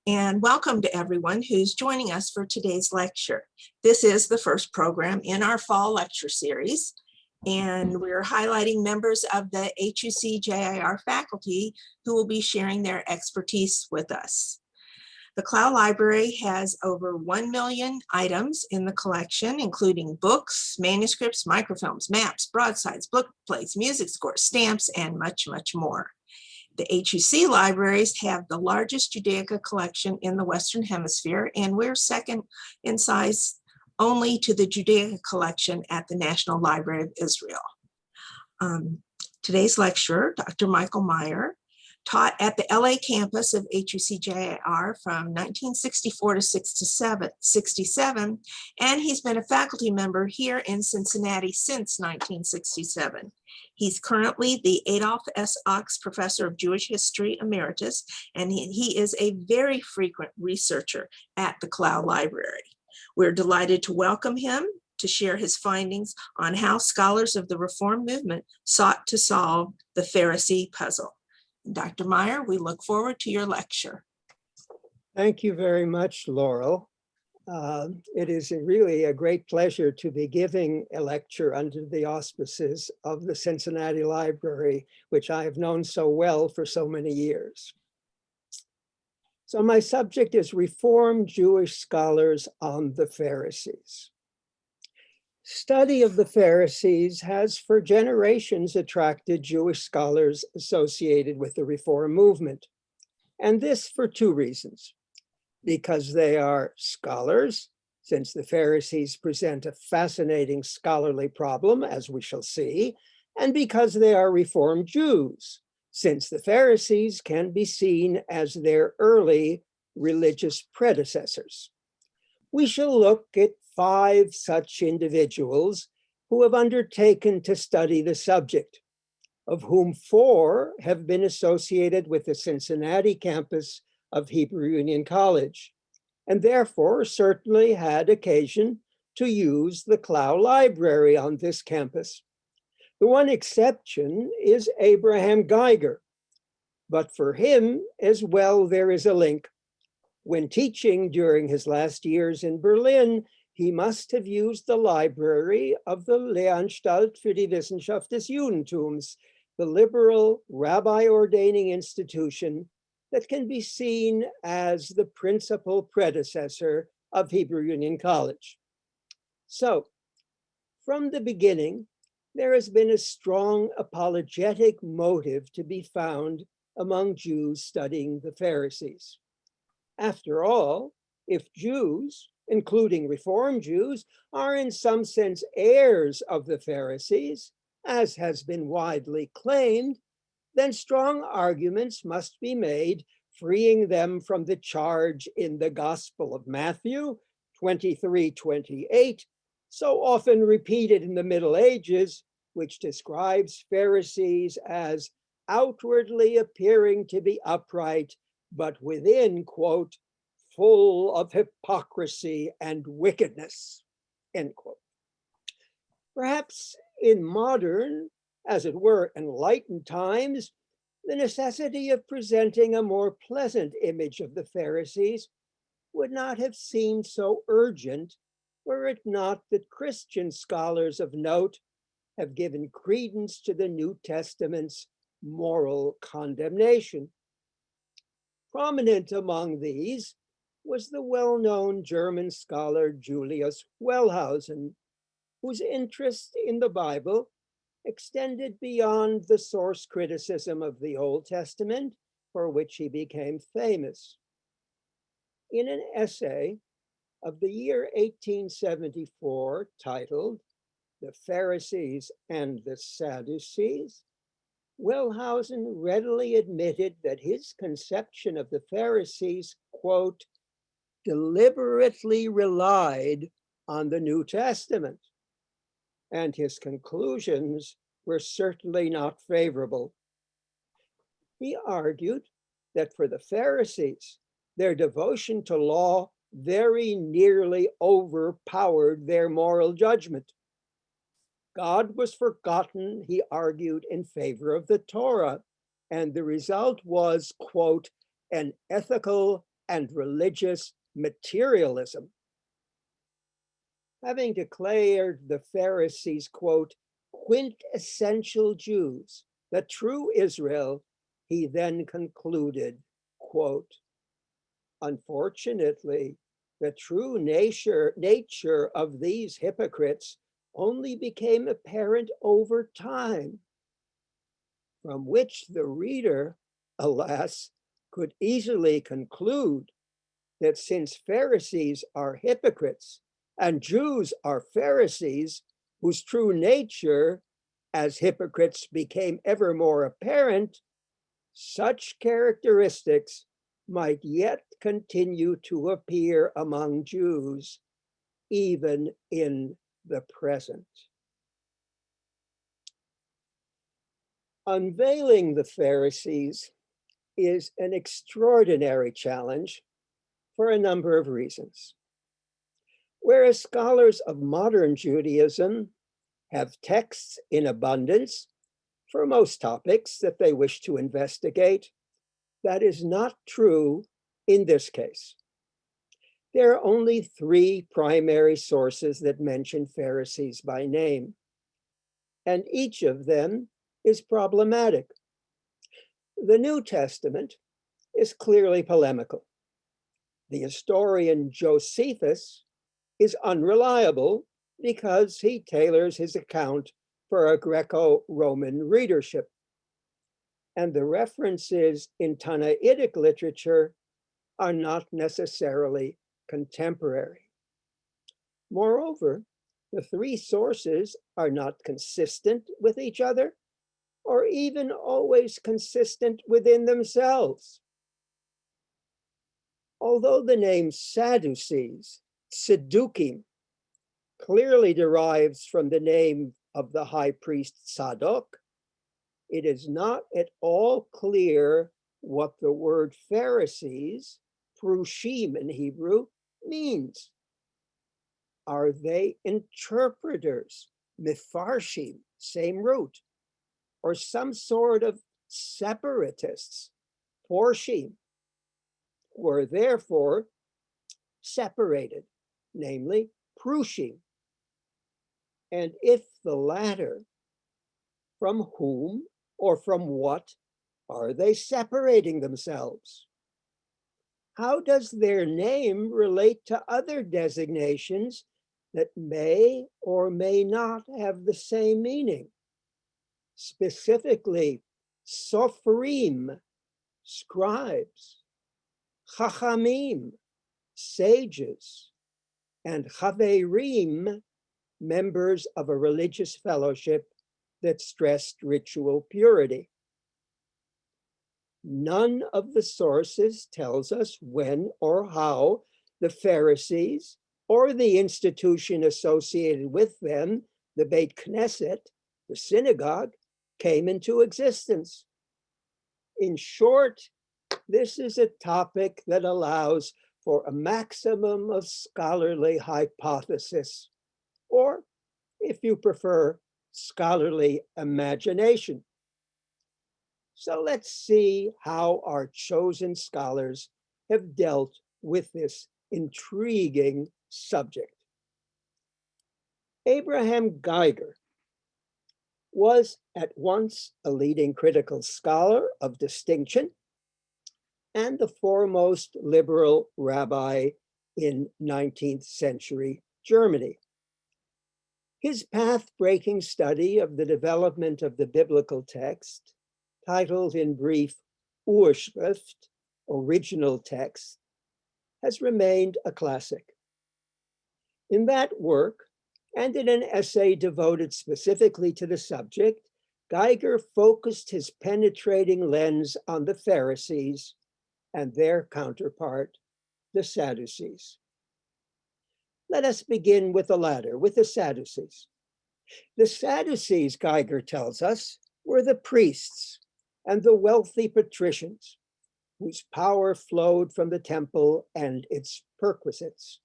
and welcome to everyone who's joining us for today's lecture. This is the first program in our fall lecture series, and we're highlighting members of the HUC-JIR faculty who will be sharing their expertise with us. The Klau Library has over 1 million items in the collection, including books, manuscripts, microfilms, maps, broadsides, book plates, music scores, stamps, and much, much more. The HUC libraries have the largest Judaica collection in the Western Hemisphere, and we're second in size only to the Judaica collection at the National Library of Israel. Today's lecturer, Dr. Michael Meyer, taught at the LA campus of HUC-JIR from 1964 to 67, and he's been a faculty member here in Cincinnati since 1967. He's currently the Adolph S. Ochs Professor of Jewish History Emeritus, and he is a very frequent researcher at the Klau Library. We're delighted to welcome him to share his findings on how scholars of the Reform movement sought to solve the Pharisee puzzle. Dr. Meyer, we look forward to your lecture. Thank you very much, Laurel. It is really a great pleasure to be giving a lecture under the auspices of the Cincinnati Library, which I have known so well for so many years. So my subject is Reform Jewish Scholars on the Pharisees. Study of the Pharisees has for generations attracted Jewish scholars associated with the Reform movement, and this for two reasons. Because they are scholars, since the Pharisees present a fascinating scholarly problem, as we shall see, and because they are Reform Jews, since the Pharisees can be seen as their early religious predecessors. We shall look at 5 such individuals who have undertaken to study the subject, of whom 4 have been associated with the Cincinnati campus of Hebrew Union College, and therefore certainly had occasion to use the Klau Library on this campus. The one exception is Abraham Geiger, but for him as well there is a link. When teaching during his last years in Berlin, he must have used the library of the Lehranstalt für die Wissenschaft des Judentums, the liberal rabbi-ordaining institution that can be seen as the principal predecessor of Hebrew Union College. So, from the beginning, there has been a strong apologetic motive to be found among Jews studying the Pharisees. After all, if Jews, including Reform Jews, are in some sense heirs of the Pharisees, as has been widely claimed, then strong arguments must be made freeing them from the charge in the Gospel of Matthew 23:28, so often repeated in the Middle Ages, which describes Pharisees as outwardly appearing to be upright, but within, quote, full of hypocrisy and wickedness, end quote. Perhaps in modern, as it were, enlightened times, the necessity of presenting a more pleasant image of the Pharisees would not have seemed so urgent were it not that Christian scholars of note have given credence to the New Testament's moral condemnation. Prominent among these was the well-known German scholar Julius Welhausen, whose interest in the Bible extended beyond the source criticism of the Old Testament, for which he became famous. In an essay of the year 1874 titled "The Pharisees and the Sadducees," Welhausen readily admitted that his conception of the Pharisees, quote, deliberately relied on the New Testament, and his conclusions were certainly not favorable. He argued that for the Pharisees, their devotion to law very nearly overpowered their moral judgment. God was forgotten, he argued, in favor of the Torah, and the result was, quote, an ethical and religious materialism. Having declared the Pharisees, quote, quintessential Jews, the true Israel, he then concluded, quote, unfortunately, the true nature of these hypocrites only became apparent over time, from which the reader, alas, could easily conclude that since Pharisees are hypocrites and Jews are Pharisees, whose true nature as hypocrites became ever more apparent, such characteristics might yet continue to appear among Jews, even in the present. Unveiling the Pharisees is an extraordinary challenge for a number of reasons. Whereas scholars of modern Judaism have texts in abundance for most topics that they wish to investigate, that is not true in this case. There are only 3 primary sources that mention Pharisees by name, and each of them is problematic. The New Testament is clearly polemical. The historian Josephus is unreliable because he tailors his account for a Greco-Roman readership. And the references in Tannaitic literature are not necessarily contemporary. Moreover, the 3 sources are not consistent with each other, or even always consistent within themselves. Although the name Sadducees, Saddukim, clearly derives from the name of the high priest Zadok, it is not at all clear what the word Pharisees, prushim in Hebrew, means. Are they interpreters, mifarshim, same root, or some sort of separatists, porshim, who are therefore separated, namely prushim? And if the latter, from whom or from what are they separating themselves? How does their name relate to other designations that may or may not have the same meaning? Specifically, sofrim, scribes, chachamim, sages, and chaverim, members of a religious fellowship that stressed ritual purity. None of the sources tells us when or how the Pharisees or the institution associated with them, the Beit Knesset, the synagogue, came into existence. In short, this is a topic that allows for a maximum of scholarly hypothesis, or, if you prefer, scholarly imagination. So let's see how our chosen scholars have dealt with this intriguing subject. Abraham Geiger was at once a leading critical scholar of distinction and the foremost liberal rabbi in 19th century Germany. His path-breaking study of the development of the biblical text, titled in brief Urschrift, original text, has remained a classic. In that work, and in an essay devoted specifically to the subject, Geiger focused his penetrating lens on the Pharisees and their counterpart, the Sadducees. Let us begin with the latter, with the Sadducees. The Sadducees, Geiger tells us, were the priests and the wealthy patricians whose power flowed from the temple and its perquisites.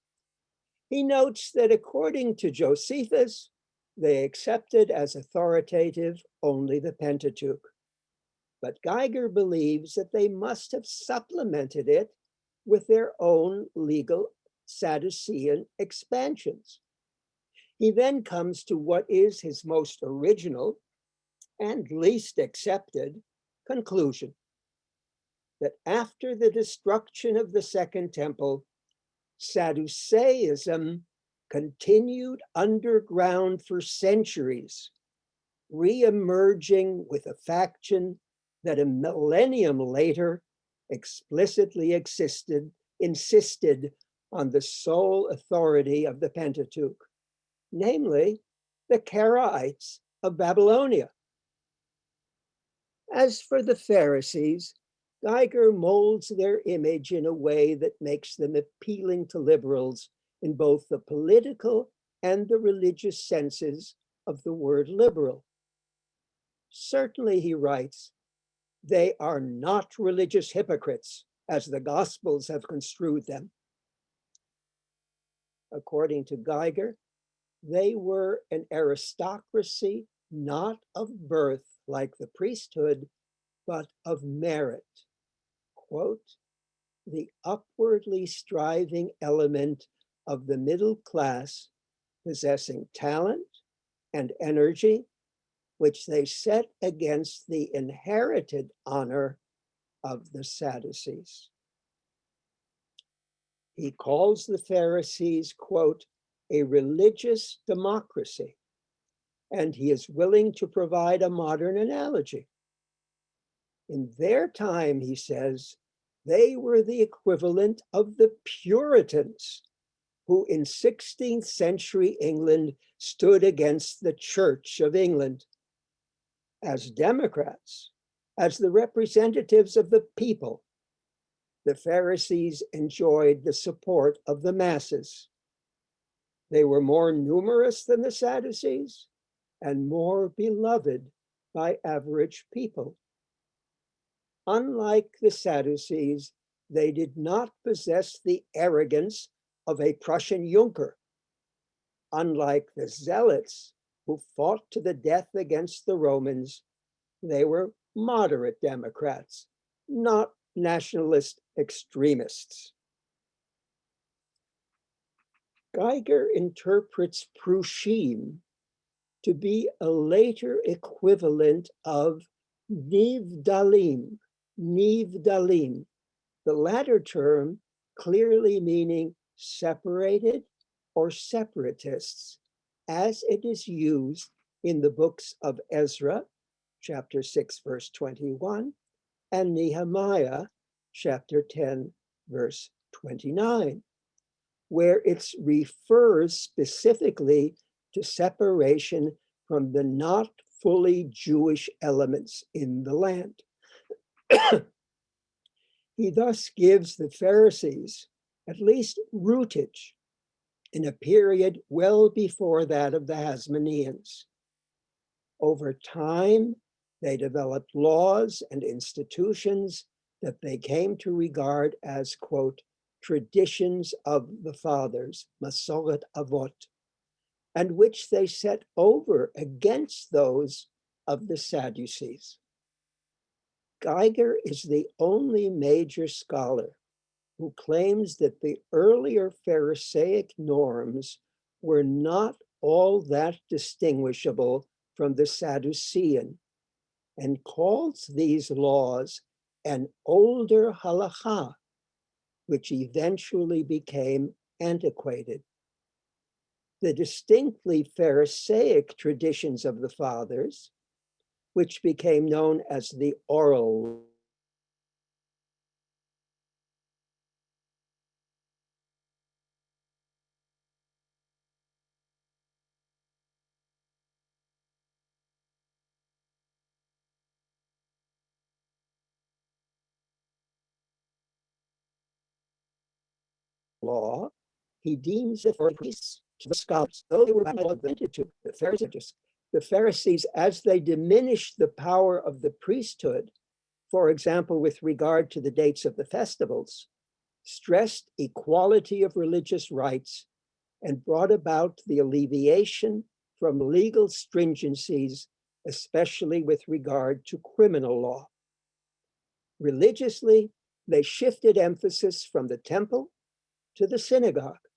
He notes that according to Josephus, they accepted as authoritative only the Pentateuch. But Geiger believes that they must have supplemented it with their own legal Sadducean expansions. He then comes to what is his most original and least accepted conclusion, that after the destruction of the Second Temple, Sadduceeism continued underground for centuries, re-emerging with a faction that a millennium later explicitly insisted on the sole authority of the Pentateuch, namely the Karaites of Babylonia. As for the Pharisees, Geiger molds their image in a way that makes them appealing to liberals in both the political and the religious senses of the word liberal. Certainly, he writes, they are not religious hypocrites, as the Gospels have construed them. According to Geiger, they were an aristocracy not of birth like the priesthood, but of merit. Quote, the upwardly striving element of the middle class possessing talent and energy, which they set against the inherited honor of the Sadducees. He calls the Pharisees, quote, a religious democracy, and he is willing to provide a modern analogy. In their time, he says, they were the equivalent of the Puritans, who in 16th century England stood against the Church of England. As Democrats, as the representatives of the people, the Pharisees enjoyed the support of the masses. They were more numerous than the Sadducees and more beloved by average people. Unlike the Sadducees, they did not possess the arrogance of a Prussian Junker. Unlike the Zealots, who fought to the death against the Romans, they were moderate Democrats, not nationalist extremists. Geiger interprets Prushim to be a later equivalent of Nivdalim, the latter term clearly meaning separated or separatists, as it is used in the books of Ezra, chapter 6, verse 21, and Nehemiah, chapter 10, verse 29, where it refers specifically to separation from the not fully Jewish elements in the land. He thus gives the Pharisees at least rootage in a period well before that of the Hasmoneans. Over time, they developed laws and institutions that they came to regard as, quote, traditions of the fathers, Masoret Avot, and which they set over against those of the Sadducees. Geiger is the only major scholar who claims that the earlier Pharisaic norms were not all that distinguishable from the Sadducean, and calls these laws an older halakha, which eventually became antiquated. The distinctly Pharisaic traditions of the fathers, which became known as the oral law, he deems authorities to the scholars, though they were invented to the Pharisees. The Pharisees, as they diminished the power of the priesthood, for example, with regard to the dates of the festivals, stressed equality of religious rights and brought about the alleviation from legal stringencies, especially with regard to criminal law. Religiously, They shifted emphasis from the temple to the synagogue,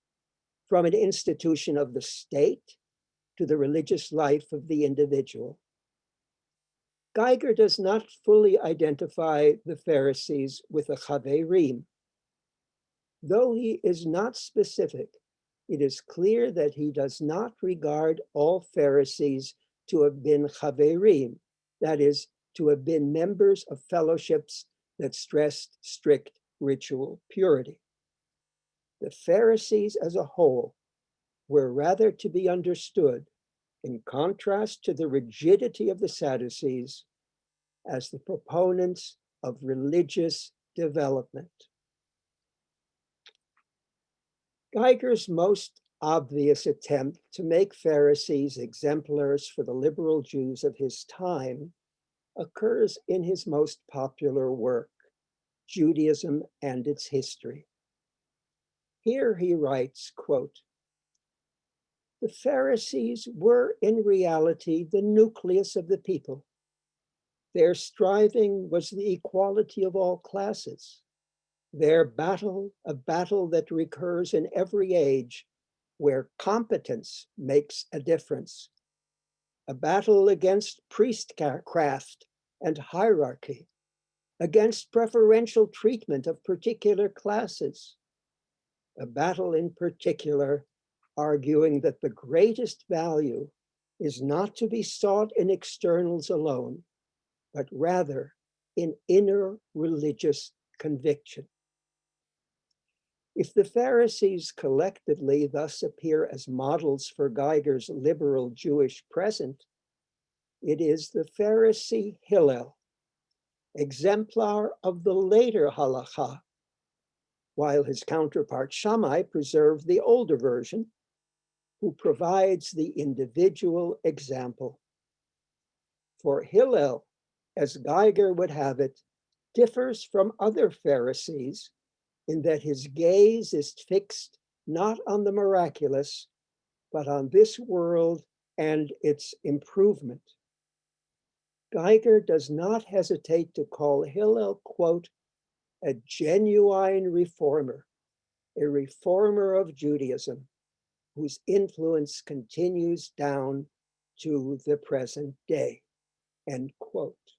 from an institution of the state to the religious life of the individual. Geiger does not fully identify the Pharisees with the Chaverim. Though he is not specific, it is clear that he does not regard all Pharisees to have been Chaverim, that is, to have been members of fellowships that stressed strict ritual purity. The Pharisees as a whole were rather to be understood, in contrast to the rigidity of the Sadducees, as the proponents of religious development. Geiger's most obvious attempt to make Pharisees exemplars for the liberal Jews of his time occurs in his most popular work, Judaism and its History. Here he writes, quote, "The Pharisees were in reality the nucleus of the people. Their striving was the equality of all classes. Their battle, a battle that recurs in every age, where competence makes a difference. A battle against priestcraft and hierarchy, against preferential treatment of particular classes. A battle in particular arguing that the greatest value is not to be sought in externals alone, but rather in inner religious conviction." If the Pharisees collectively thus appear as models for Geiger's liberal Jewish present, it is the Pharisee Hillel, exemplar of the later halacha, while his counterpart Shammai preserved the older version, who provides the individual example. For Hillel, as Geiger would have it, differs from other Pharisees in that his gaze is fixed not on the miraculous, but on this world and its improvement. Geiger does not hesitate to call Hillel, quote, "a genuine reformer, a reformer of Judaism, whose influence continues down to the present day," end quote.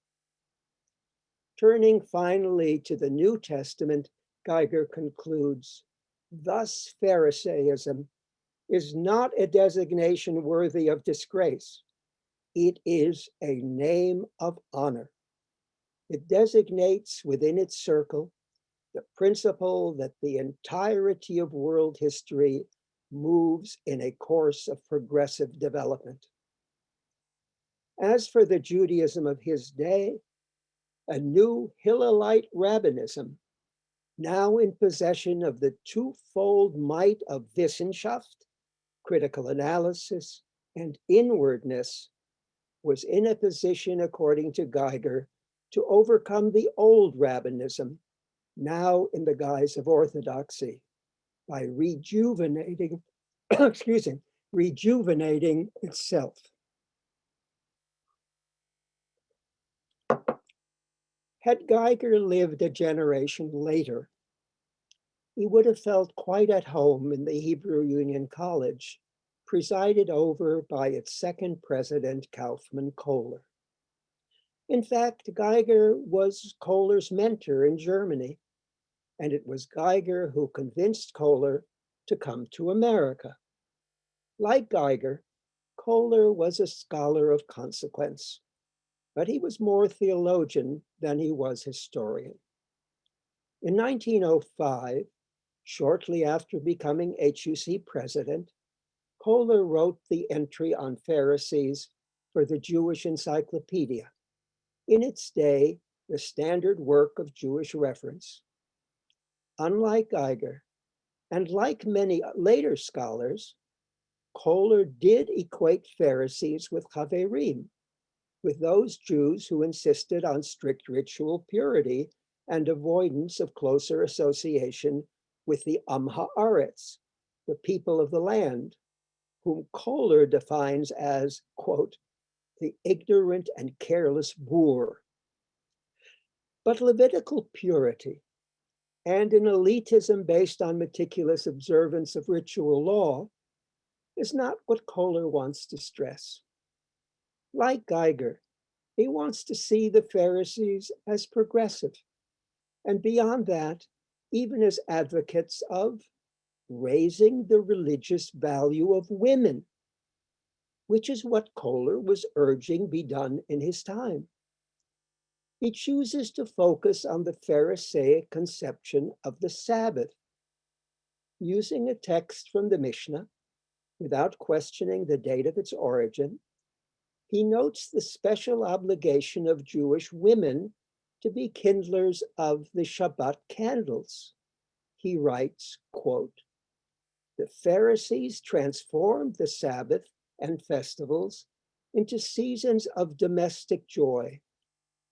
Turning finally to the New Testament, Geiger concludes, "Thus Pharisaism is not a designation worthy of disgrace. It is a name of honor. It designates within its circle the principle that the entirety of world history moves in a course of progressive development." As for the Judaism of his day, a new Hillelite rabbinism, now in possession of the twofold might of Wissenschaft, critical analysis, and inwardness, was in a position, according to Geiger, to overcome the old rabbinism, now in the guise of orthodoxy, by rejuvenating, rejuvenating itself. Had Geiger lived a generation later, he would have felt quite at home in the Hebrew Union College, presided over by its second president, Kaufmann Kohler. In fact, Geiger was Kohler's mentor in Germany, and it was Geiger who convinced Kohler to come to America. Like Geiger, Kohler was a scholar of consequence, but he was more theologian than he was historian. In 1905, shortly after becoming HUC president, Kohler wrote the entry on Pharisees for the Jewish Encyclopedia, in its day the standard work of Jewish reference. Unlike Geiger, and like many later scholars, Kohler did equate Pharisees with Chaverim, with those Jews who insisted on strict ritual purity and avoidance of closer association with the Am Haaretz, the people of the land, whom Kohler defines as, quote, "the ignorant and careless boor." But Levitical purity, and an elitism based on meticulous observance of ritual law is not what Kohler wants to stress. Like Geiger, he wants to see the Pharisees as progressive, and beyond that, even as advocates of raising the religious value of women, which is what Kohler was urging be done in his time. He chooses to focus on the Pharisaic conception of the Sabbath, using a text from the Mishnah without questioning the date of its origin. He notes the special obligation of Jewish women to be kindlers of the Shabbat candles. He writes, quote, "The Pharisees transformed the Sabbath and festivals into seasons of domestic joy,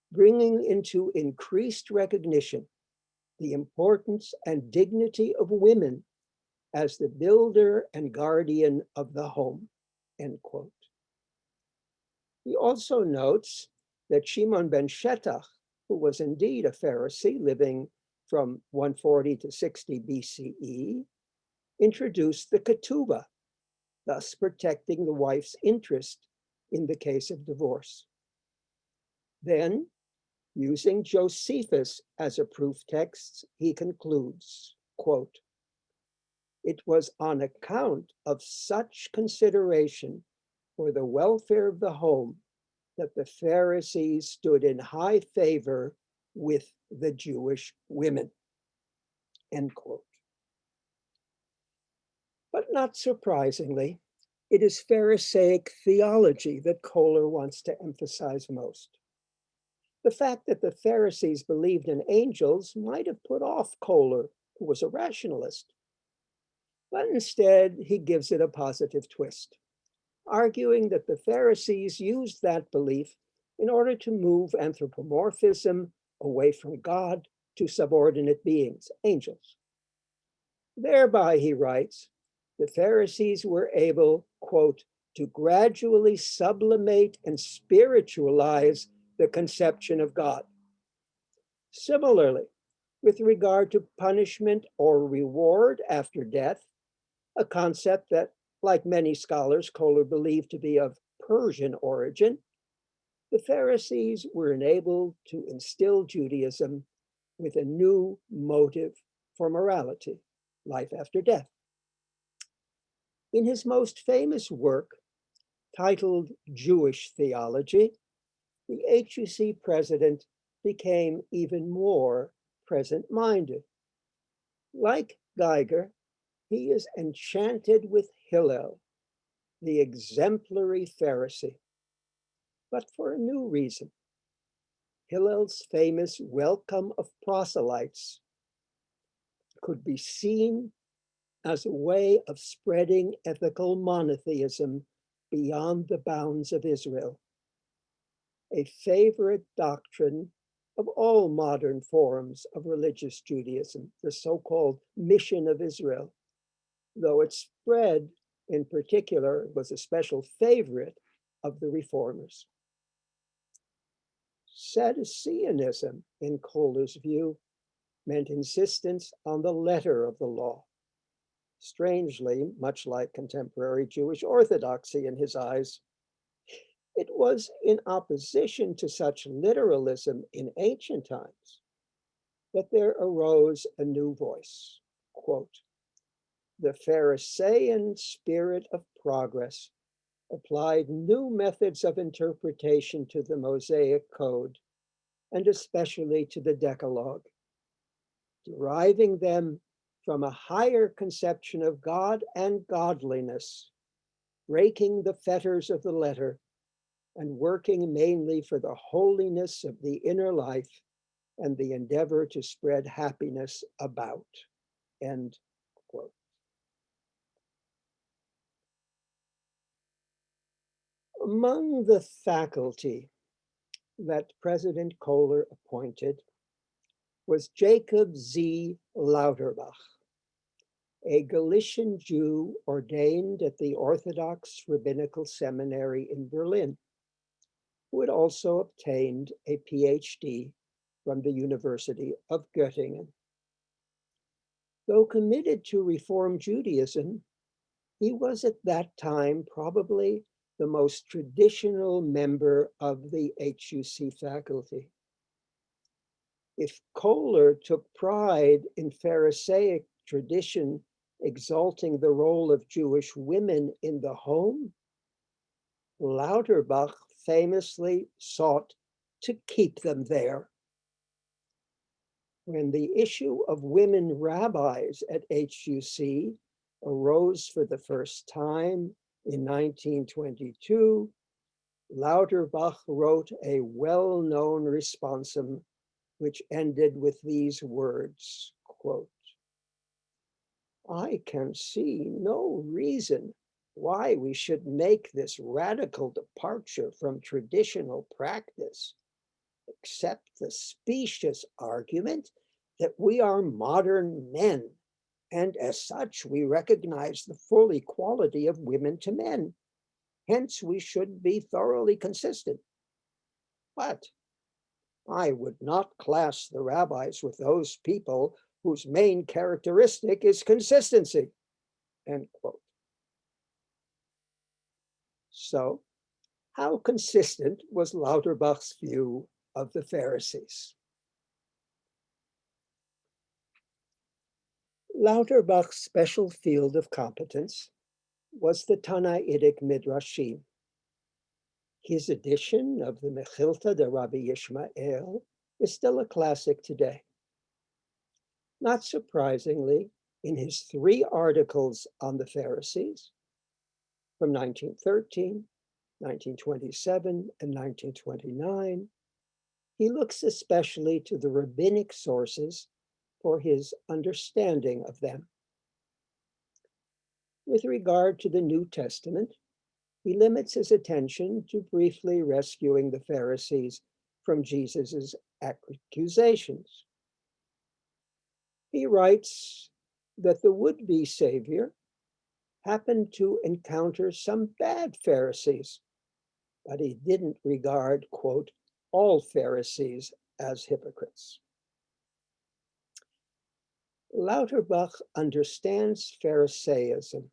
bringing into increased recognition the importance and dignity of women as the builder and guardian of the home," end quote. He also notes that Shimon ben Shetach, who was indeed a Pharisee living from 140 to 60 BCE, introduced the ketubah, thus protecting the wife's interest in the case of divorce. Then, using Josephus as a proof text, he concludes, quote, "It was on account of such consideration for the welfare of the home that the Pharisees stood in high favor with the Jewish women," end quote. But not surprisingly, it is Pharisaic theology that Kohler wants to emphasize most. The fact that the Pharisees believed in angels might have put off Kohler, who was a rationalist. But instead, he gives it a positive twist, arguing that the Pharisees used that belief in order to move anthropomorphism away from God to subordinate beings, angels. Thereby, he writes, the Pharisees were able, quote, "to gradually sublimate and spiritualize the conception of God." Similarly, with regard to punishment or reward after death, a concept that, like many scholars, Kohler believed to be of Persian origin, the Pharisees were enabled to instill Judaism with a new motive for morality, life after death. In his most famous work, titled Jewish Theology, the HUC president became even more present-minded. Like Geiger, he is enchanted with Hillel, the exemplary Pharisee, but for a new reason. Hillel's famous welcome of proselytes could be seen as a way of spreading ethical monotheism beyond the bounds of Israel, a favorite doctrine of all modern forms of religious Judaism, the so-called mission of Israel, though its spread in particular was a special favorite of the reformers. Sadduceanism, in Kohler's view, meant insistence on the letter of the law. Strangely, much like contemporary Jewish orthodoxy in his eyes, it was in opposition to such literalism in ancient times that there arose a new voice, quote, "The Pharisaian spirit of progress applied new methods of interpretation to the Mosaic Code, and especially to the Decalogue, deriving them from a higher conception of God and godliness, breaking the fetters of the letter and working mainly for the holiness of the inner life and the endeavor to spread happiness about," end quote. Among the faculty that President Kohler appointed was Jacob Z. Lauterbach, a Galician Jew ordained at the Orthodox Rabbinical Seminary in Berlin, who had also obtained a PhD from the University of Göttingen. Though committed to Reform Judaism, he was at that time probably the most traditional member of the HUC faculty. If Kohler took pride in Pharisaic tradition exalting the role of Jewish women in the home, Lauterbach famously sought to keep them there. When the issue of women rabbis at HUC arose for the first time in 1922, Lauterbach wrote a well-known responsum which ended with these words, quote, "I can see no reason why we should make this radical departure from traditional practice, except the specious argument that we are modern men, and as such we recognize the full equality of women to men. Hence we should be thoroughly consistent. But I would not class the rabbis with those people whose main characteristic is consistency," end quote. So, how consistent was Lauterbach's view of the Pharisees? Lauterbach's special field of competence was the Tannaitic Midrashim. His edition of the Mechilta de Rabbi Yishmael is still a classic today. Not surprisingly, in his 3 articles on the Pharisees from 1913, 1927, and 1929, he looks especially to the rabbinic sources for his understanding of them. With regard to the New Testament, he limits his attention to briefly rescuing the Pharisees from Jesus's accusations. He writes that the would-be Savior happened to encounter some bad Pharisees, but he didn't regard, quote, all Pharisees as hypocrites. Lauterbach understands Pharisaism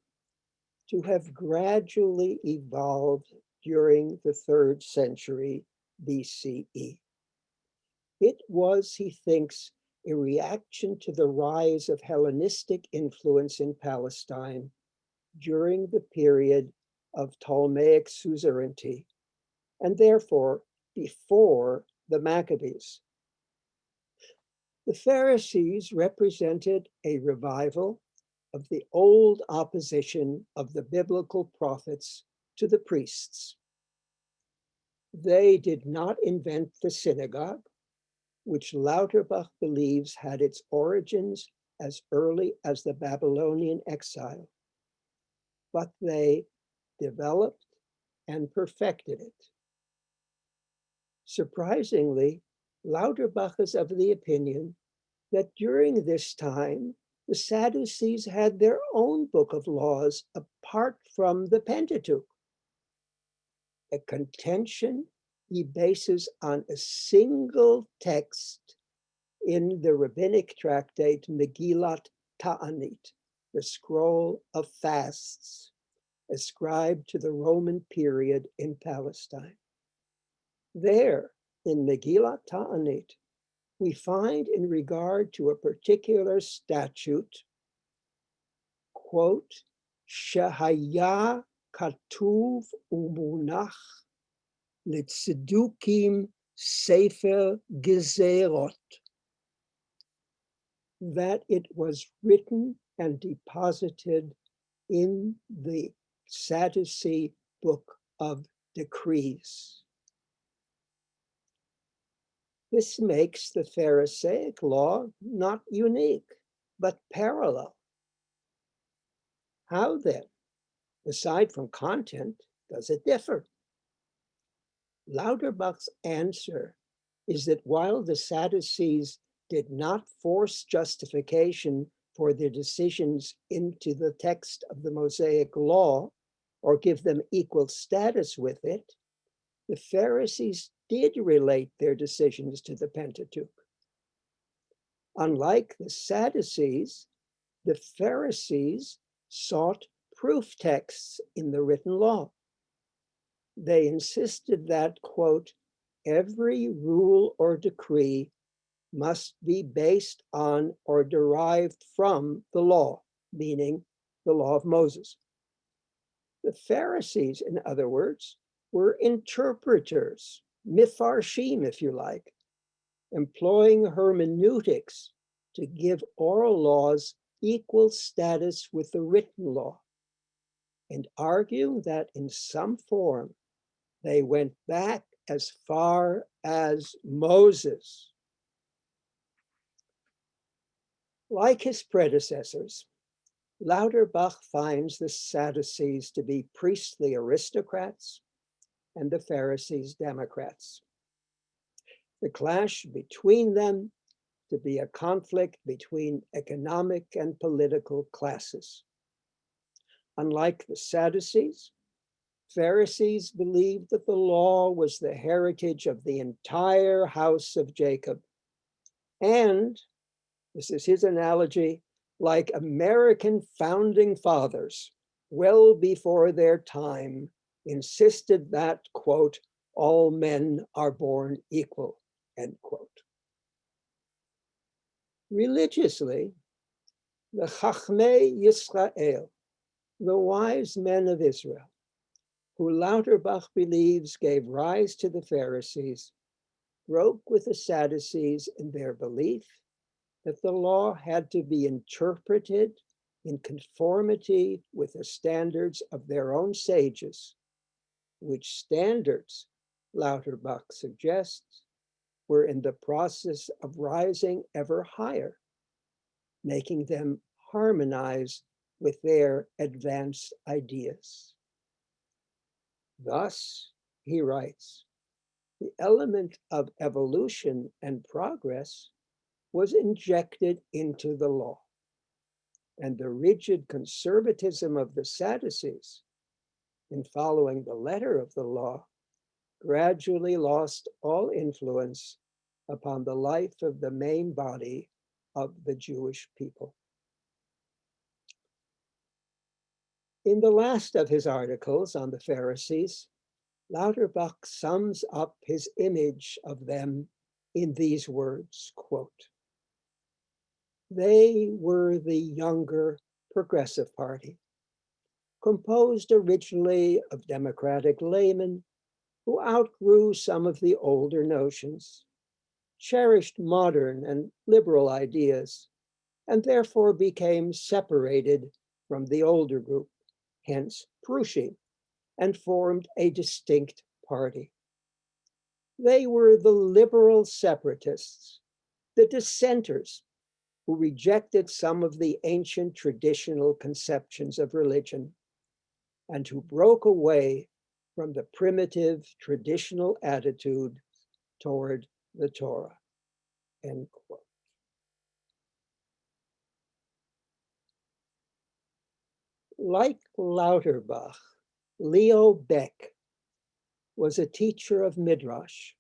to have gradually evolved during the 3rd century BCE. It was, he thinks, a reaction to the rise of Hellenistic influence in Palestine during the period of Ptolemaic suzerainty, and therefore before the Maccabees. The Pharisees represented a revival of the old opposition of the biblical prophets to the priests. They did not invent the synagogue, which Lauterbach believes had its origins as early as the Babylonian exile, but they developed and perfected it. Surprisingly, Lauterbach is of the opinion that during this time, the Sadducees had their own book of laws apart from the Pentateuch, a contention he bases on a single text in the rabbinic tractate Megillat Ta'anit, the scroll of fasts, ascribed to the Roman period in Palestine. There, in Megillat Ta'anit, we find in regard to a particular statute, quote, Shehaya katuv umunach litzidukim sefer gezerot, that it was written and deposited in the Sadducee book of decrees. This makes the Pharisaic law not unique, but parallel. How then, aside from content, does it differ? Lauterbach's answer is that while the Sadducees did not force justification for their decisions into the text of the Mosaic law or give them equal status with it, the Pharisees did relate their decisions to the Pentateuch. Unlike the Sadducees, The Pharisees sought proof texts in the written law. They insisted that, quote, every rule or decree must be based on or derived from the law, meaning the law of Moses. The Pharisees, in other words, were interpreters, mifarshim, if you like, employing hermeneutics to give oral laws equal status with the written law, and argue that in some form they went back as far as Moses. Like his predecessors, Lauterbach finds the Sadducees to be priestly aristocrats and the Pharisees democrats. The clash between them to be a conflict between economic and political classes. Unlike the Sadducees, Pharisees believed that the law was the heritage of the entire house of Jacob. And, this is his analogy, like American founding fathers, well before their time, insisted that, quote, all men are born equal, end quote. Religiously, the Chachmei Yisrael, the wise men of Israel, who Lauterbach believes gave rise to the Pharisees, broke with the Sadducees in their belief that the law had to be interpreted in conformity with the standards of their own sages, which standards, Lauterbach suggests, were in the process of rising ever higher, making them harmonize with their advanced ideas. Thus, he writes, the element of evolution and progress was injected into the law, and the rigid conservatism of the Sadducees in following the letter of the law gradually lost all influence upon the life of the main body of the Jewish people. In the last of his articles on the Pharisees, Lauterbach sums up his image of them in these words, quote, they were the younger Progressive Party, composed originally of Democratic laymen who outgrew some of the older notions, cherished modern and liberal ideas, and therefore became separated from the older group, hence Prushim, and formed a distinct party. They were the liberal separatists, the dissenters, who rejected some of the ancient traditional conceptions of religion and who broke away from the primitive traditional attitude toward the Torah, end quote. Like Lauterbach, Leo Beck was a teacher of Midrash,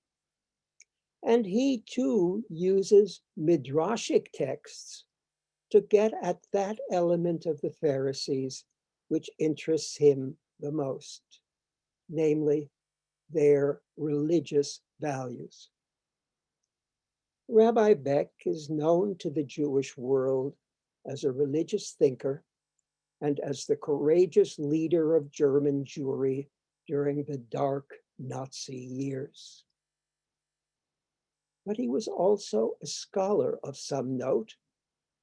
and he too uses Midrashic texts to get at that element of the Pharisees which interests him the most, namely their religious values. Rabbi Beck is known to the Jewish world as a religious thinker and as the courageous leader of German Jewry during the dark Nazi years. But he was also a scholar of some note,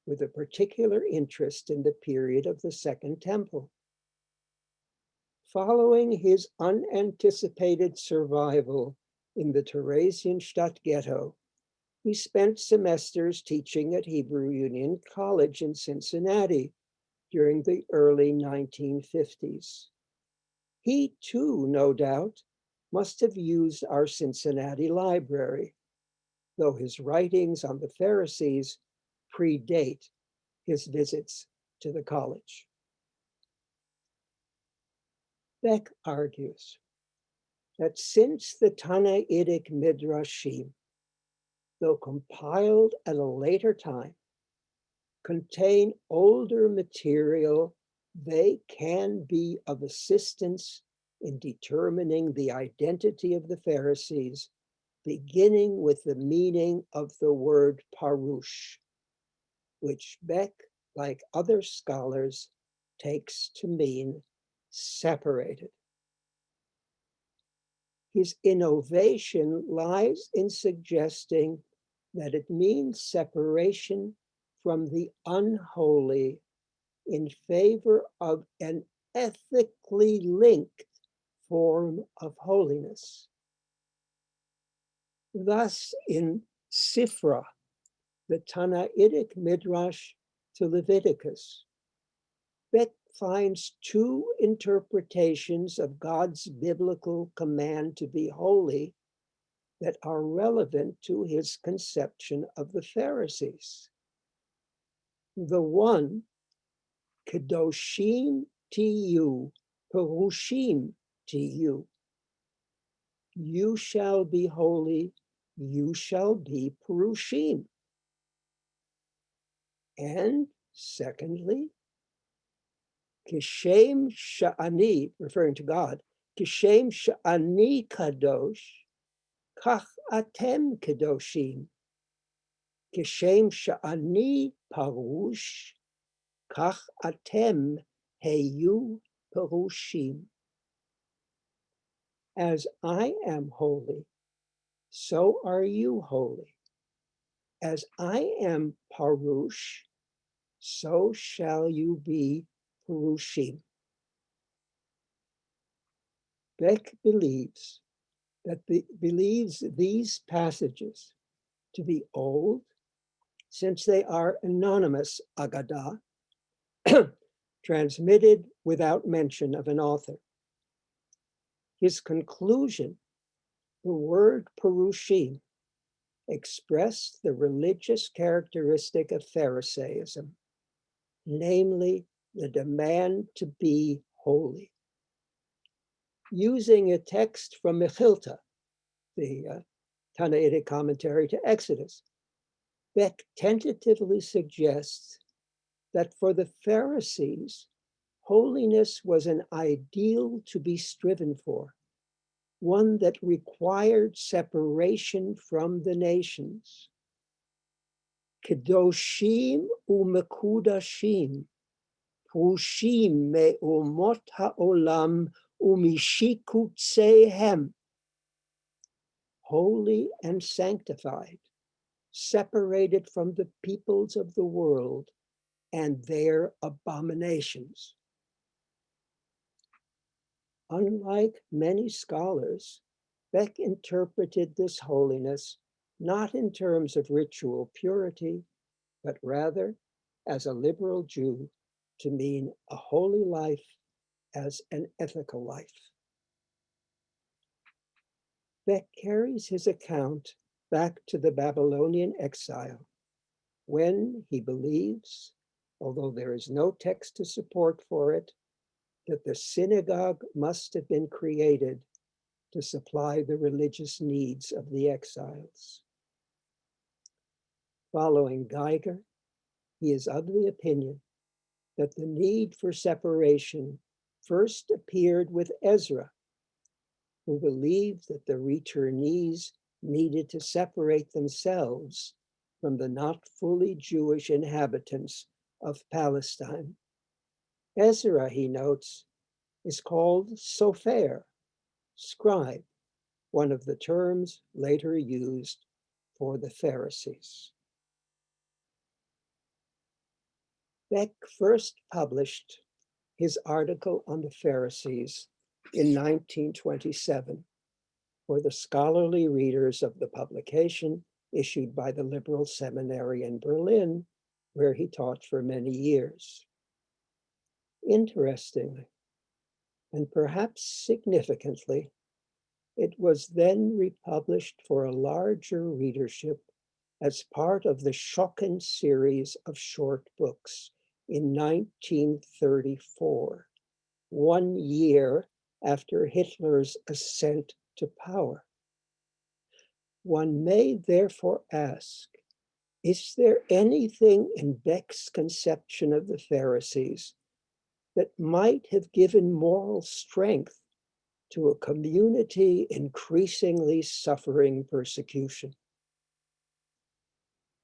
with a particular interest in the period of the Second Temple. Following his unanticipated survival in the Theresienstadt ghetto, he spent semesters teaching at Hebrew Union College in Cincinnati during the early 1950s. He too, no doubt, must have used our Cincinnati library, though his writings on the Pharisees predate his visits to the college. Beck argues that since the Tannaitic Midrashim, though compiled at a later time, contain older material, they can be of assistance in determining the identity of the Pharisees, beginning with the meaning of the word parush, which Beck, like other scholars, takes to mean separated. His innovation lies in suggesting that it means separation from the unholy in favor of an ethically linked form of holiness. Thus, in Sifra, the Tannaitic Midrash to Leviticus, Beck finds two interpretations of God's biblical command to be holy that are relevant to his conception of the Pharisees. The one, Kedoshim Tiyu, Perushim Tiyu. You shall be holy, you shall be Perushim. And secondly, Kishem Sha'ani, referring to God, Kishem Sha'ani Kadosh, Kach Atem Kedoshim. Kishem Sha'ani Parush, Kach Atem Heyu Perushim. As I am holy, so are you holy. As I am Parush, so shall you be Perushim. Beck believes these passages to be old, since they are anonymous Agadah, transmitted without mention of an author. His conclusion, the word Perushim, expressed the religious characteristic of Pharisaism, namely the demand to be holy. Using a text from Mechilta, the Tannaitic commentary to Exodus, Beck tentatively suggests that for the Pharisees, holiness was an ideal to be striven for, one that required separation from the nations. Kedoshim umekudashim, prushim me'umot ha'olam umishikutsehem. Holy and sanctified, separated from the peoples of the world and their abominations. Unlike many scholars, Beck interpreted this holiness not in terms of ritual purity, but rather as a liberal Jew to mean a holy life as an ethical life. Beck carries his account back to the Babylonian exile, when he believes, although there is no text to support for it, that the synagogue must have been created to supply the religious needs of the exiles. Following Geiger, he is of the opinion that the need for separation first appeared with Ezra, who believed that the returnees needed to separate themselves from the not fully Jewish inhabitants of Palestine. Ezra, he notes, is called sofer, scribe, one of the terms later used for the Pharisees. Beck first published his article on the Pharisees in 1927 for the scholarly readers of the publication issued by the Liberal Seminary in Berlin, where he taught for many years. Interestingly, and perhaps significantly, it was then republished for a larger readership as part of the Schocken series of short books in 1934, 1 year after Hitler's ascent to power. One may therefore ask, Is there anything in Beck's conception of the Pharisees that might have given moral strength to a community increasingly suffering persecution?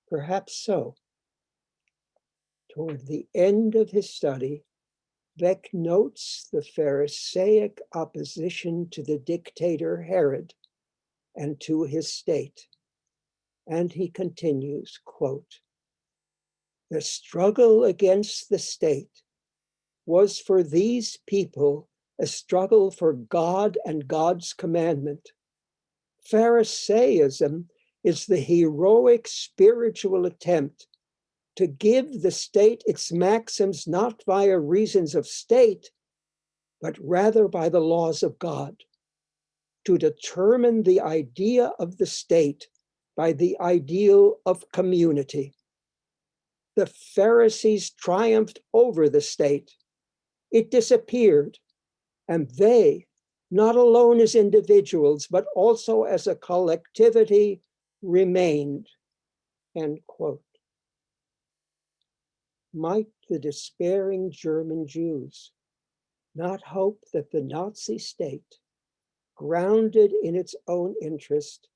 Perhaps so. Toward the end of his study, Beck notes the Pharisaic opposition to the dictator Herod and to his state. And he continues, quote, "The struggle against the state was for these people a struggle for God and God's commandment. Pharisaism is the heroic spiritual attempt to give the state its maxims not via reasons of state, but rather by the laws of God, to determine the idea of the state by the ideal of community. The Pharisees triumphed over the state. It disappeared, and they, not alone as individuals, but also as a collectivity, remained," end quote. Might the despairing German Jews not hope that the Nazi state, grounded in its own interest,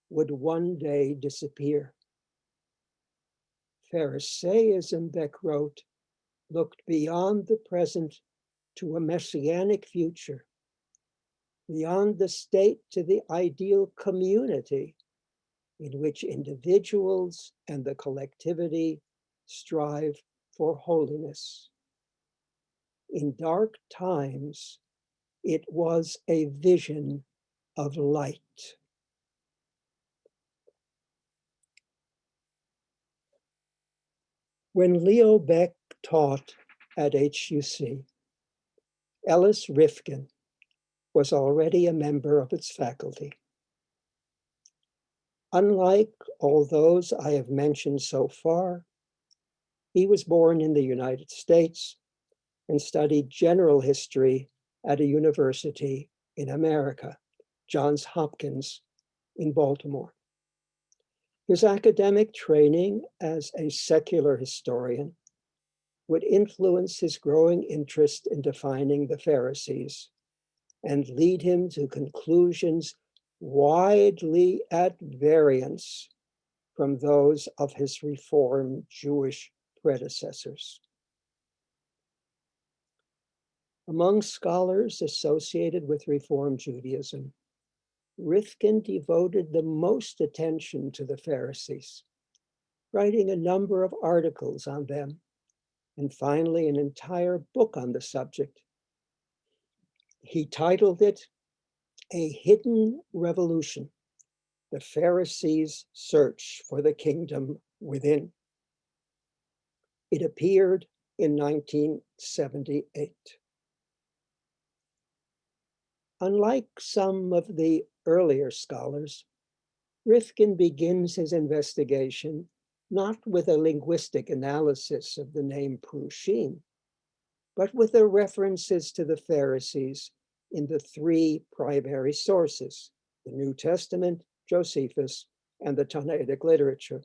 would one day disappear? Pharisaism, Beck wrote, looked beyond the present to a messianic future, beyond the state to the ideal community in which individuals and the collectivity strive for holiness. In dark times, it was a vision of light. When Leo Beck taught at HUC, Ellis Rifkin was already a member of its faculty. Unlike all those I have mentioned so far, he was born in the United States and studied general history at a university in America, Johns Hopkins in Baltimore. His academic training as a secular historian would influence his growing interest in defining the Pharisees and lead him to conclusions widely at variance from those of his Reform Jewish predecessors. Among scholars associated with Reform Judaism, Rifkin devoted the most attention to the Pharisees, writing a number of articles on them, and finally an entire book on the subject. He titled it "A Hidden Revolution: The Pharisees' Search for the Kingdom Within." It appeared in 1978. Unlike some of the earlier scholars, Rifkin begins his investigation not with a linguistic analysis of the name Prushim, but with the references to the Pharisees in the three primary sources, the New Testament, Josephus, and the Tannaitic literature.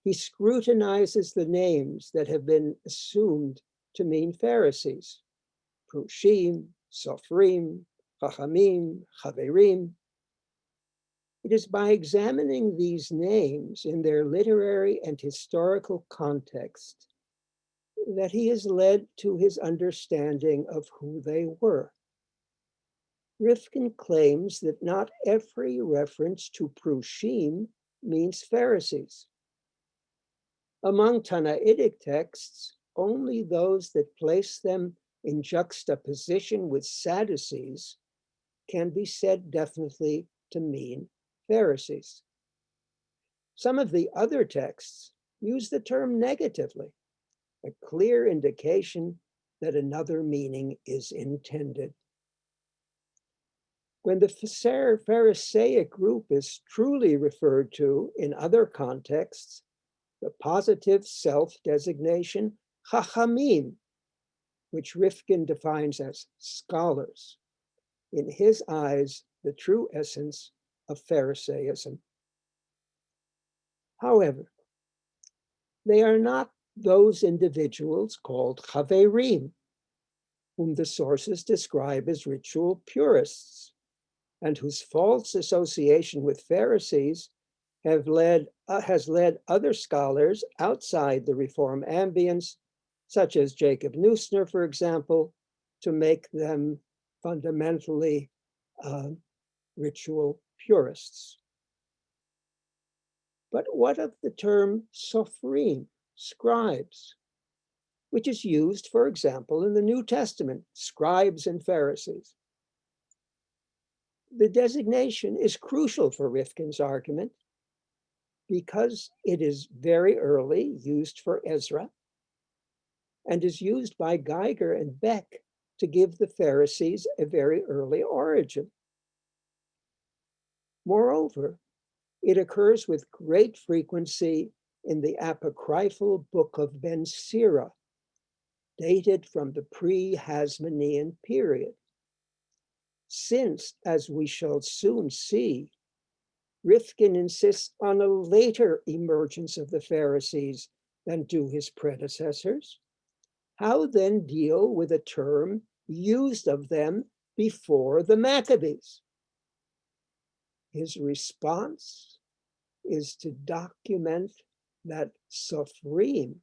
He scrutinizes the names that have been assumed to mean Pharisees: Prushim, Sophrim, Chachamim, Chaverim. It is by examining these names in their literary and historical context that he is led to his understanding of who they were. Rifkin claims that not every reference to Prushim means Pharisees. Among Tannaitic texts, only those that place them in juxtaposition with Sadducees can be said definitely to mean Pharisees. Some of the other texts use the term negatively, a clear indication that another meaning is intended. When the Pharisaic group is truly referred to in other contexts, the positive self-designation Chachamim, which Rifkin defines as scholars, in his eyes, the true essence of Pharisaism. However, They are not those individuals called chaverim, whom the sources describe as ritual purists, and whose false association with Pharisees has led other scholars outside the Reform ambience, such as Jacob Neusner, for example, to make them fundamentally ritual purists. But what of the term sophrim, scribes, which is used, for example, in the New Testament, scribes and Pharisees? The designation is crucial for Rifkin's argument because it is very early, used for Ezra, and is used by Geiger and Beck to give the Pharisees a very early origin. Moreover, it occurs with great frequency in the apocryphal book of Ben Sira, dated from the pre-Hasmonean period. Since, as we shall soon see, Rifkin insists on a later emergence of the Pharisees than do his predecessors, how then deal with a term used of them before the Maccabees? His response is to document that sophrim,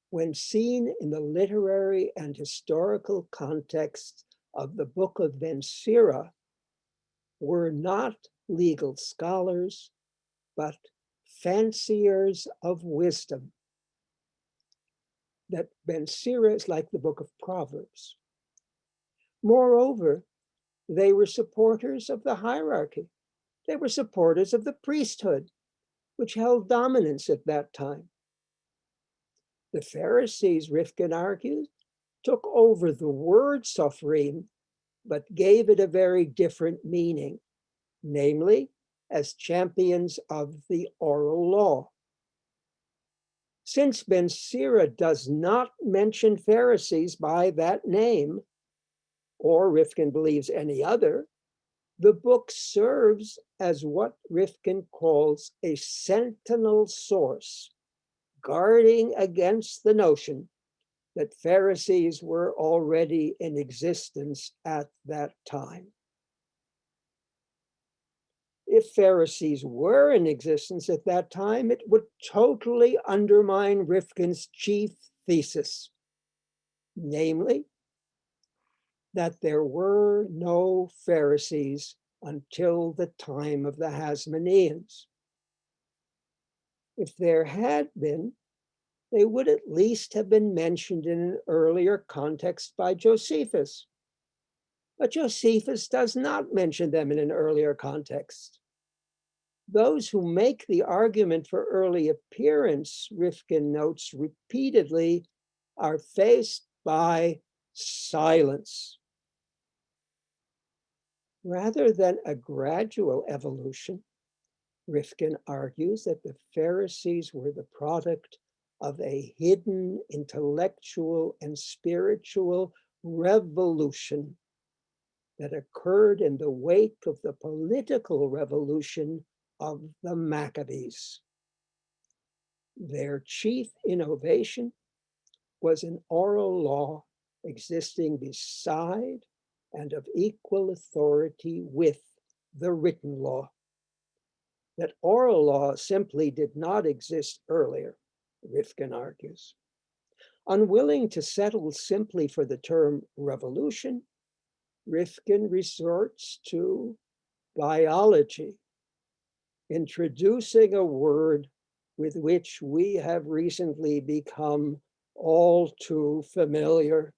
when seen in the literary and historical context of the book of Ben Sira, were not legal scholars, but fanciers of wisdom. That Ben Sira is like the book of Proverbs. Moreover, they were supporters of the hierarchy. They were supporters of the priesthood, which held dominance at that time. The Pharisees, Rifkin argues, took over the word sophrim, but gave it a very different meaning, namely, as champions of the oral law. Since Ben Sira does not mention Pharisees by that name, or Rifkin believes any other, the book serves as what Rifkin calls a sentinel source, guarding against the notion that Pharisees were already in existence at that time. If Pharisees were in existence at that time, it would totally undermine Rifkin's chief thesis, namely, that there were no Pharisees until the time of the Hasmoneans. If there had been, they would at least have been mentioned in an earlier context by Josephus. But Josephus does not mention them in an earlier context. Those who make the argument for early appearance, Rifkin notes repeatedly, are faced by silence. Rather than a gradual evolution, Rifkin argues that the Pharisees were the product of a hidden intellectual and spiritual revolution that occurred in the wake of the political revolution of the Maccabees. Their chief innovation was an oral law existing beside and of equal authority with the written law. That oral law simply did not exist earlier, Rifkin argues. Unwilling to settle simply for the term revolution, Rifkin resorts to biology, introducing a word with which we have recently become all too familiar.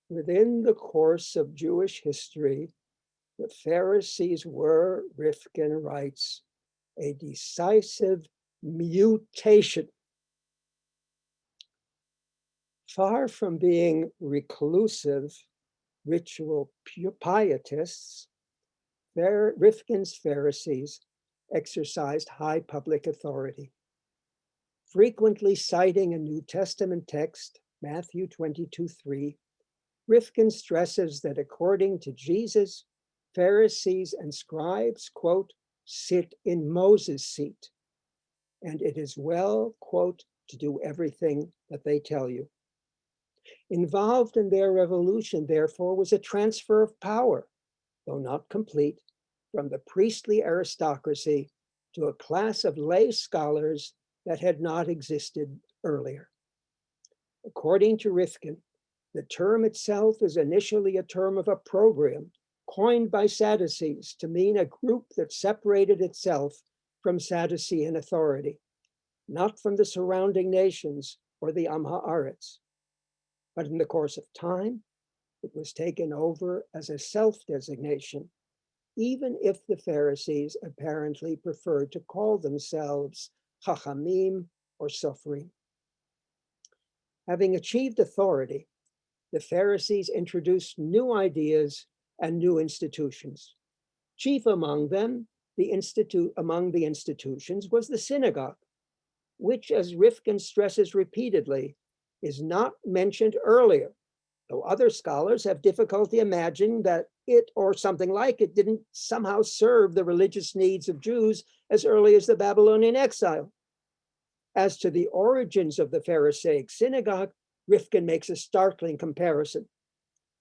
Within the course of Jewish history, the Pharisees were, Rifkin writes, a decisive mutation. Far from being reclusive ritual pietists, Rifkin's Pharisees exercised high public authority. Frequently citing a New Testament text, Matthew 22:3, Rifkin stresses that according to Jesus, Pharisees and scribes, quote, sit in Moses' seat. and it is well, quote, to do everything that they tell you. Involved in their revolution, therefore, was a transfer of power, though not complete, from the priestly aristocracy to a class of lay scholars that had not existed earlier. According to Rifkin, the term itself is initially a term of opprobrium, coined by Sadducees to mean a group that separated itself from Sadducean authority, not from the surrounding nations or the Am Haaretz. But in the course of time, it was taken over as a self-designation, even if the Pharisees apparently preferred to call themselves Chachamim or Sofrim. Having achieved authority, the Pharisees introduced new ideas and new institutions. Chief among them, among the institutions was the synagogue, which, as Rifkin stresses repeatedly, is not mentioned earlier, though other scholars have difficulty imagining that it or something like it didn't somehow serve the religious needs of Jews as early as the Babylonian exile. As to the origins of the Pharisaic synagogue, Rifkin makes a startling comparison.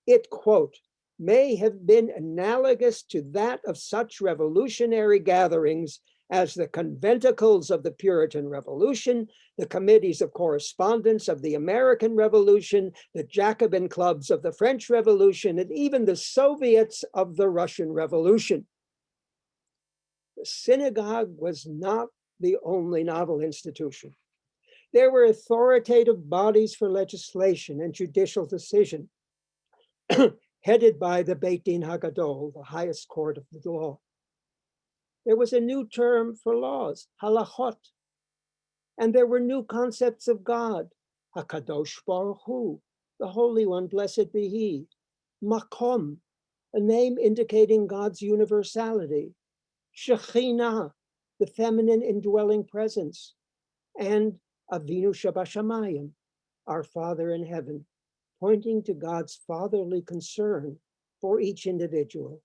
It, quote, may have been analogous to that of such revolutionary gatherings as the conventicles of the Puritan Revolution, the committees of correspondence of the American Revolution, the Jacobin clubs of the French Revolution, and even the Soviets of the Russian Revolution. The synagogue was not the only novel institution. There were authoritative bodies for legislation and judicial decision, headed by the Beit Din HaGadol, the highest court of the law. There was a new term for laws, halachot, and there were new concepts of God, HaKadosh Baruch Hu, the Holy One, blessed be He, Makom, a name indicating God's universality, Shekhinah, the feminine indwelling presence, and Avinu Shabashamayim, our Father in heaven, pointing to God's fatherly concern for each individual.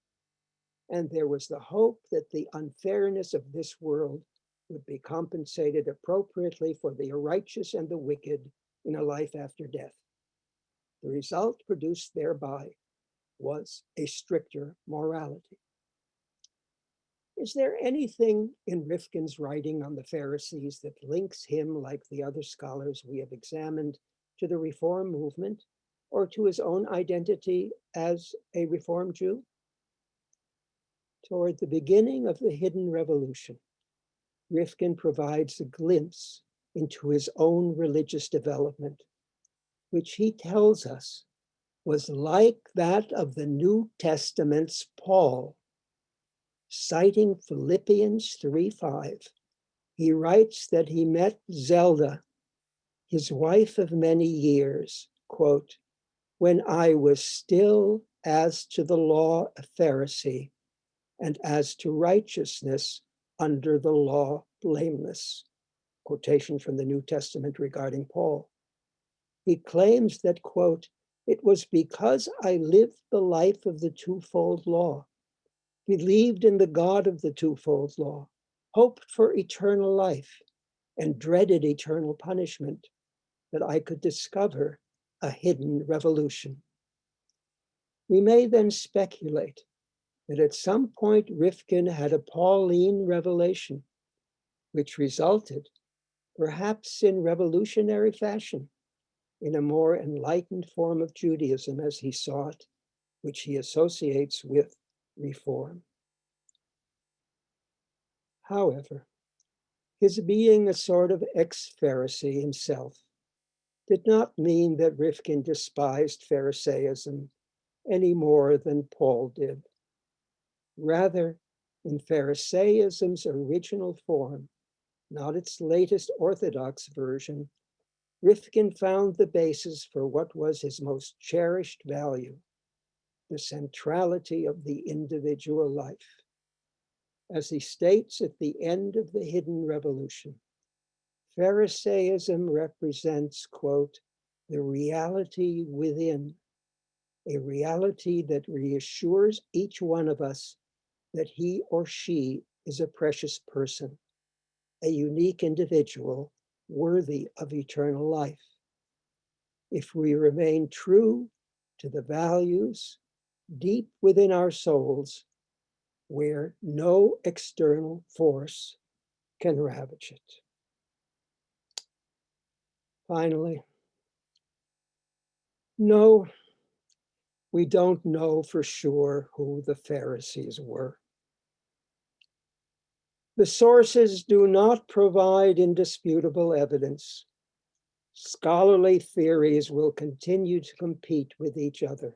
And there was the hope that the unfairness of this world would be compensated appropriately for the righteous and the wicked in a life after death. The result produced thereby was a stricter morality. Is there anything in Rifkin's writing on the Pharisees that links him, like the other scholars we have examined, to the Reform movement or to his own identity as a Reform Jew? Toward the beginning of the hidden revolution, Rifkin provides a glimpse into his own religious development, which he tells us was like that of the New Testament's Paul. Citing Philippians 3:5, he writes that he met Zelda, his wife of many years, quote, when I was still as to the law a Pharisee, and as to righteousness under the law blameless. Quotation from the New Testament regarding Paul. He claims that, quote, it was because I lived the life of the twofold law, believed in the God of the twofold law, hoped for eternal life, and dreaded eternal punishment, that I could discover a hidden revolution. We may then speculate that at some point Rifkin had a Pauline revelation, which resulted, perhaps in revolutionary fashion, in a more enlightened form of Judaism as he saw it, which he associates with reform. However, his being a sort of ex-Pharisee himself did not mean that Rifkin despised Pharisaism any more than Paul did. Rather, in Pharisaism's original form, not its latest Orthodox version, Rifkin found the basis for what was his most cherished value, the centrality of the individual life. As he states at the end of the Hidden Revolution, Pharisaism represents, quote, the reality within, a reality that reassures each one of us that he or she is a precious person, a unique individual worthy of eternal life. If we remain true to the values deep within our souls, where no external force can ravage it. Finally, no, we don't know for sure who the Pharisees were. The sources do not provide indisputable evidence. Scholarly theories will continue to compete with each other.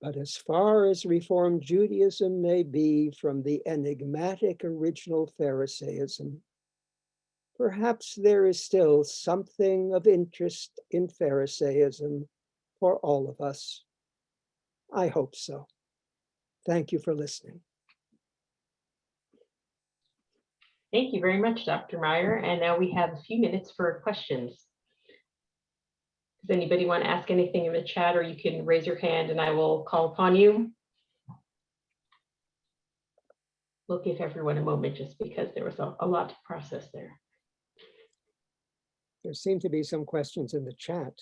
But as far as Reform Judaism may be from the enigmatic original Pharisaism, perhaps there is still something of interest in Pharisaism for all of us. I hope so. Thank you for listening. Thank you very much, Dr. Meyer. And now we have a few minutes for questions. Does anybody want to ask anything in the chat, or you can raise your hand and I will call upon you? We'll give everyone a moment just because there was a lot to process there. There seem to be some questions in the chat.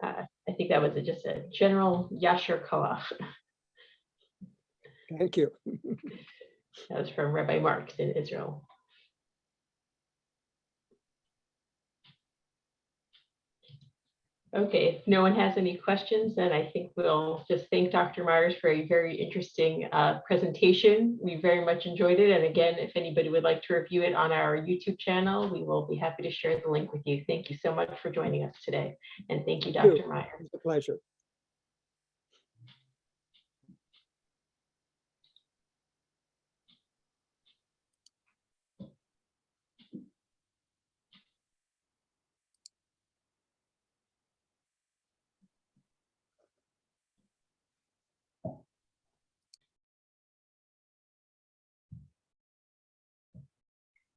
I think that was just a general Yasher Koach. Thank you. That was from Rabbi Marks in Israel. Okay, if no one has any questions, then I think we'll just thank Dr. Myers for a very interesting presentation. We very much enjoyed it. And again, if anybody would like to review it on our YouTube channel, we will be happy to share the link with you. Thank you so much for joining us today. And thank you, Dr. Meyer. It's a pleasure.